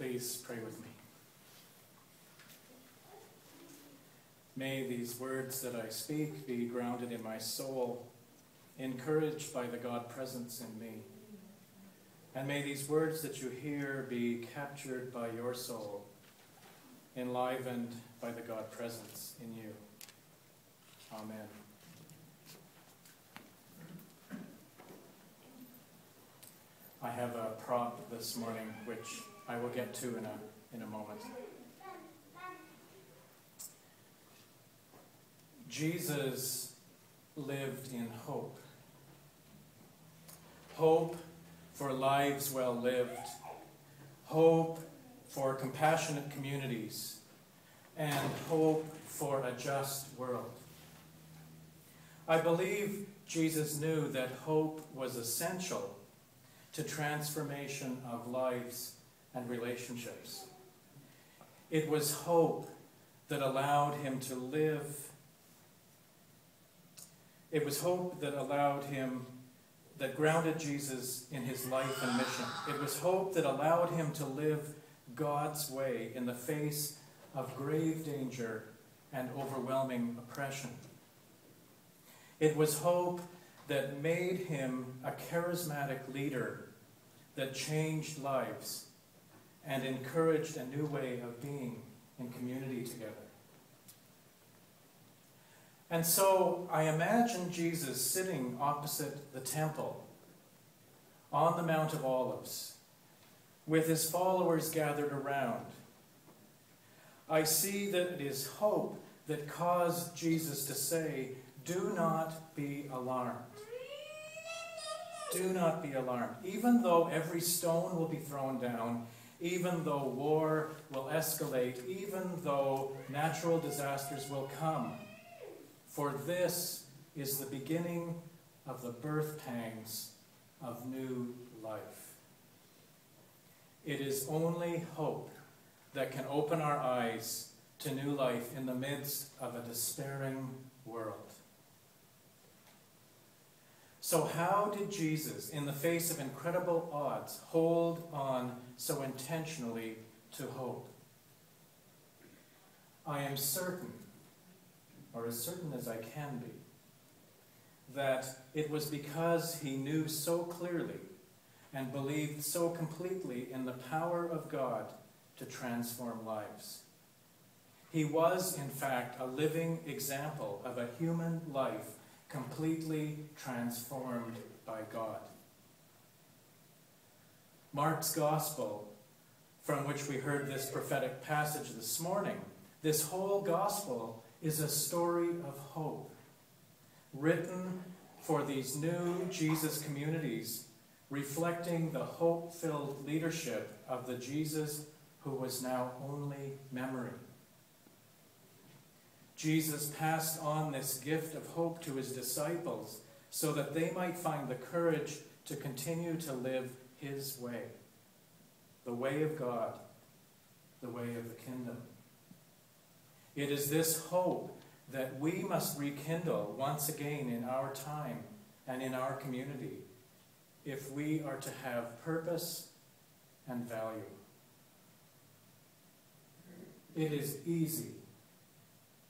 Please pray with me. May these words that I speak be grounded in my soul, encouraged by the God presence in me. And may these words that you hear be captured by your soul, enlivened by the God presence in you. Amen. I have a prop this morning, which I will get to in a moment. Jesus lived in hope. Hope for lives well lived. Hope for compassionate communities. And hope for a just world. I believe Jesus knew that hope was essential to transformation of lives and relationships. It was hope that allowed him to live. It was hope that that grounded Jesus in his life and mission. It was hope that allowed him to live God's way in the face of grave danger and overwhelming oppression. It was hope that made him a charismatic leader that changed lives and encouraged a new way of being in community together. And so I imagine Jesus sitting opposite the temple on the Mount of Olives with his followers gathered around. I see that it is hope that caused Jesus to say, "Do not be alarmed. Do not be alarmed. Even though every stone will be thrown down, even though war will escalate, even though natural disasters will come, for this is the beginning of the birth pangs of new life." It is only hope that can open our eyes to new life in the midst of a despairing world. So how did Jesus, in the face of incredible odds, hold on so intentionally to hope? I am certain, or as certain as I can be, that it was because he knew so clearly and believed so completely in the power of God to transform lives. He was, in fact, a living example of a human life completely transformed by God. Mark's Gospel, from which we heard this prophetic passage this morning, this whole Gospel is a story of hope, written for these new Jesus communities, reflecting the hope-filled leadership of the Jesus who was now only memory. Jesus passed on this gift of hope to his disciples so that they might find the courage to continue to live his way, the way of God, the way of the kingdom. It is this hope that we must rekindle once again in our time and in our community if we are to have purpose and value. It is easy,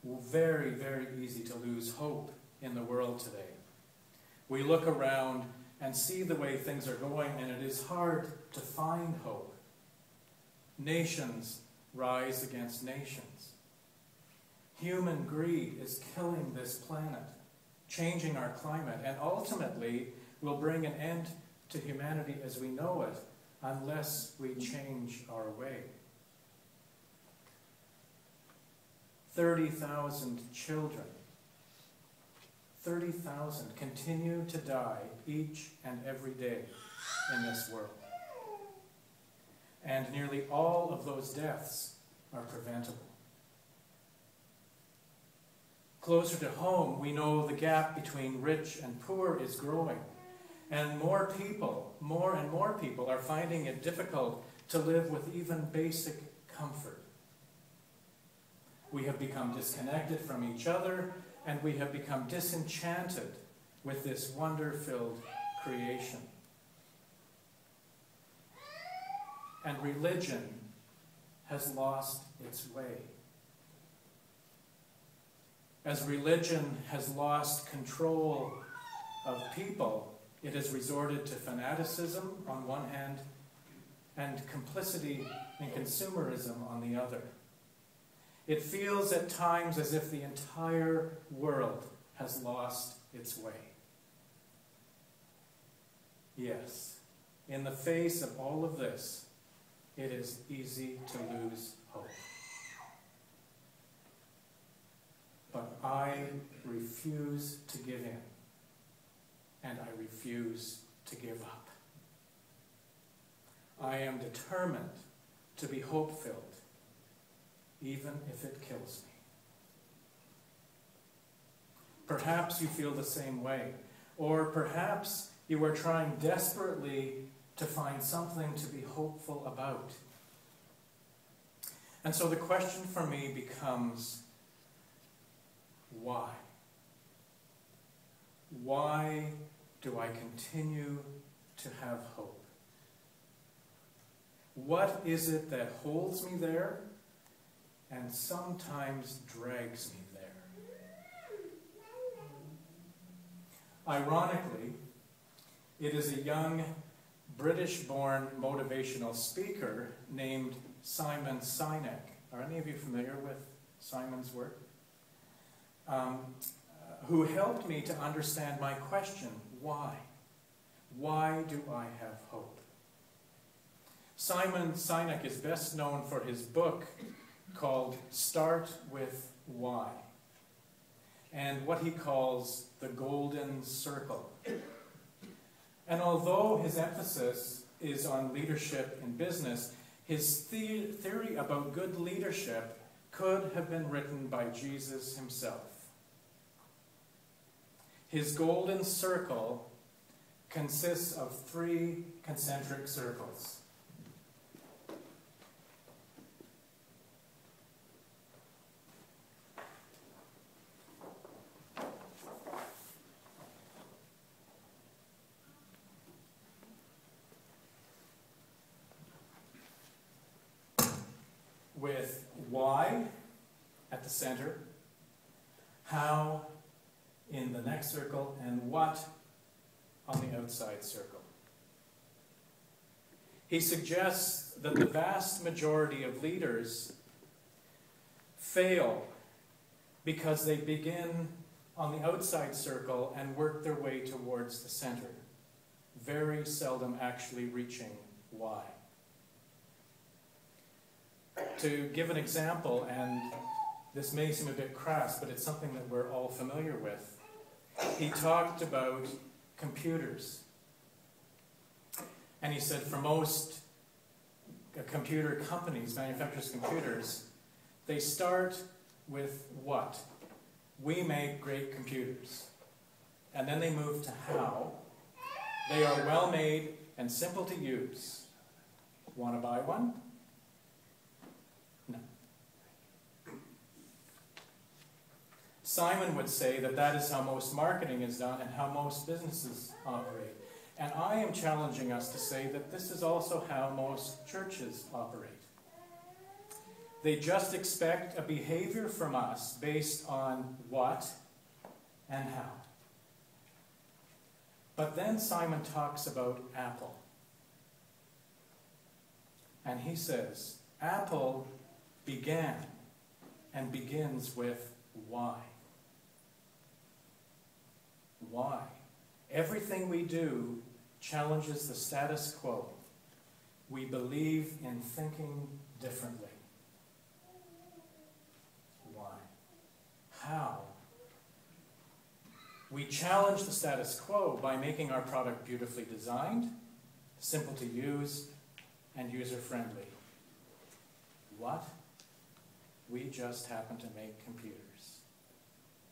very, very easy to lose hope in the world today. We look around and see the way things are going, and it is hard to find hope. Nations rise against nations. Human greed is killing this planet, changing our climate, and ultimately will bring an end to humanity as we know it unless we change our way. 30,000 children, 30,000 continue to die each and every day in this world. And nearly all of those deaths are preventable. Closer to home, we know the gap between rich and poor is growing. And more and more people are finding it difficult to live with even basic comfort. We have become disconnected from each other, and we have become disenchanted with this wonder-filled creation. And religion has lost its way. As religion has lost control of people, it has resorted to fanaticism on one hand and complicity in consumerism on the other. It feels at times as if the entire world has lost its way. Yes, in the face of all of this, it is easy to lose hope. But I refuse to give in, and I refuse to give up. I am determined to be hope-filled, even if it kills me. Perhaps you feel the same way, or perhaps you are trying desperately to find something to be hopeful about. And so the question for me becomes, why? Why do I continue to have hope? What is it that holds me there and sometimes drags me there? Ironically, it is a young British-born motivational speaker named Simon Sinek. Are any of you familiar with Simon's work? Who helped me to understand my question, why? Why do I have hope? Simon Sinek is best known for his book called Start With Why, and what he calls the Golden Circle. And although his emphasis is on leadership in business, his theory about good leadership could have been written by Jesus himself. His golden circle consists of 3 concentric circles. With why at the center, how in the next circle, and what on the outside circle. He suggests that the vast majority of leaders fail because they begin on the outside circle and work their way towards the center, very seldom actually reaching why. To give an example, and this may seem a bit crass, but it's something that we're all familiar with. He talked about computers. And he said for most computer companies, manufacturers of computers, they start with what? We make great computers. And then they move to how. They are well made and simple to use. Want to buy one? No. Simon would say that that is how most marketing is done and how most businesses operate. And I am challenging us to say that this is also how most churches operate. They just expect a behavior from us based on what and how. But then Simon talks about Apple. And he says, Apple began and begins with why. Why? Everything we do challenges the status quo. We believe in thinking differently. Why? How? We challenge the status quo by making our product beautifully designed, simple to use, and user-friendly. What? We just happen to make computers.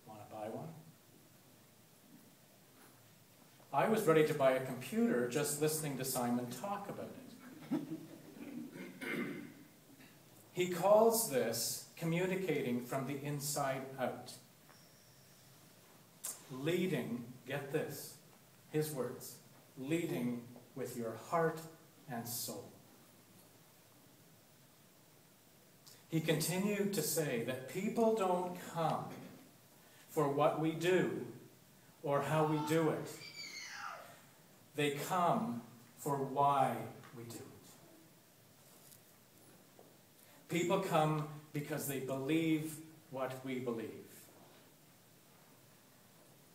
Want to buy one? I was ready to buy a computer just listening to Simon talk about it. He calls this communicating from the inside out. Leading, get this, his words, leading with your heart and soul. he continued to say that people don't come for what we do or how we do it. They come for why we do it. People come because they believe what we believe.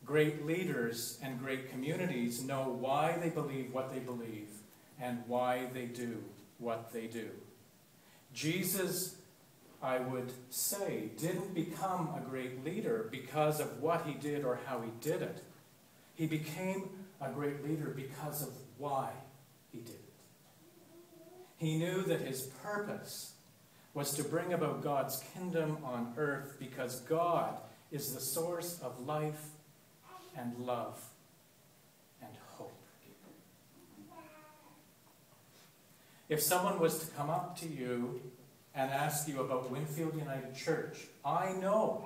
Great leaders and great communities know why they believe what they believe and why they do what they do. Jesus, I would say, didn't become a great leader because of what he did or how he did it. He became a great leader because of why he did it. He knew that his purpose was to bring about God's kingdom on earth because God is the source of life and love and hope. If someone was to come up to you and ask you about Winfield United Church, I know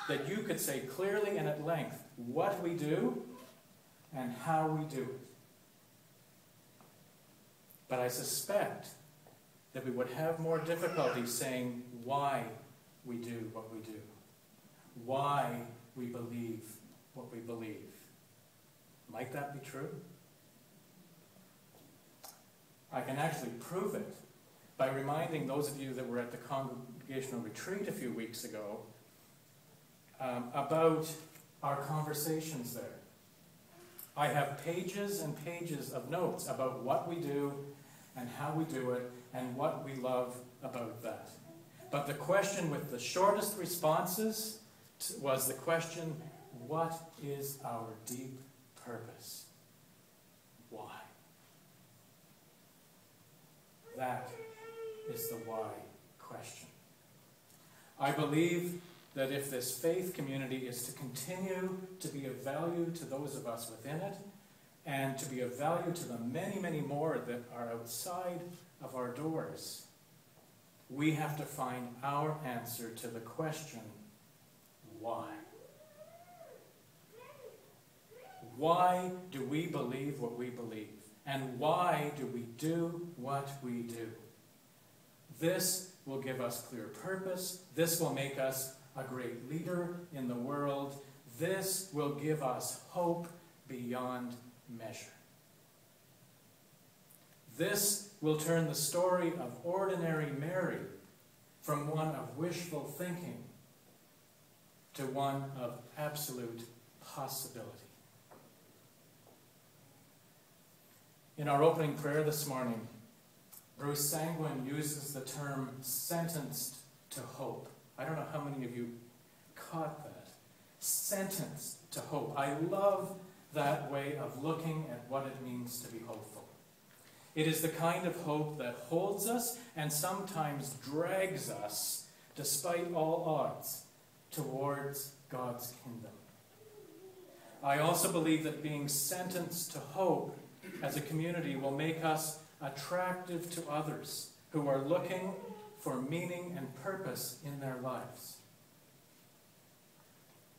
that you could say clearly and at length what we do and how we do it. But I suspect that we would have more difficulty saying why we do what we do, why we believe what we believe. Might that be true? I can actually prove it by reminding those of you that were at the congregational retreat a few weeks ago about our conversations there. I have pages and pages of notes about what we do and how we do it and what we love about that. But the question with the shortest responses was the question, what is our deep purpose? Why? That is the why question. I believe that if this faith community is to continue to be of value to those of us within it, and to be of value to the many, many more that are outside of our doors, we have to find our answer to the question, why? Why do we believe what we believe? And why do we do what we do? This will give us clear purpose. This will make us a great leader in the world. This will give us hope beyond measure. This will turn the story of ordinary Mary from one of wishful thinking to one of absolute possibility. In our opening prayer this morning, Bruce Sanguin uses the term sentenced to hope. I don't know how many of you caught that. Sentenced to hope. I love that way of looking at what it means to be hopeful. It is the kind of hope that holds us and sometimes drags us, despite all odds, towards God's kingdom. I also believe that being sentenced to hope as a community will make us attractive to others who are looking for meaning and purpose in their lives.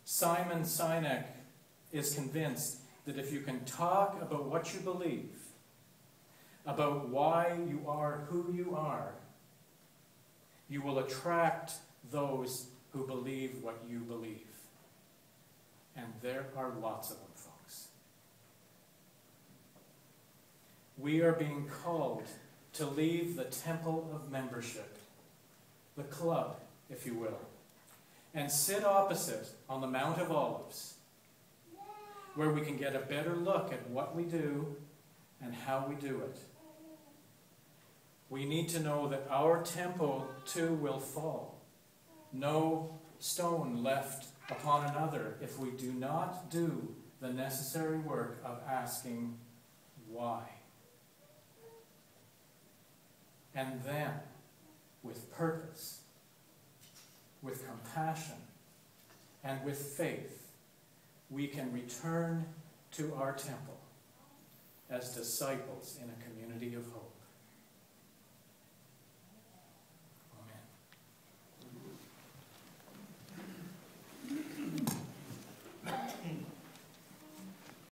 Simon Sinek is convinced that if you can talk about what you believe, about why you are who you are, you will attract those who believe what you believe. And there are lots of them, folks. We are being called to leave the temple of membership, the club, if you will, and sit opposite on the Mount of Olives, where we can get a better look at what we do and how we do it. We need to know that our temple too will fall. No stone left upon another if we do not do the necessary work of asking why. And then, with purpose, with compassion, and with faith, we can return to our temple as disciples in a community of hope.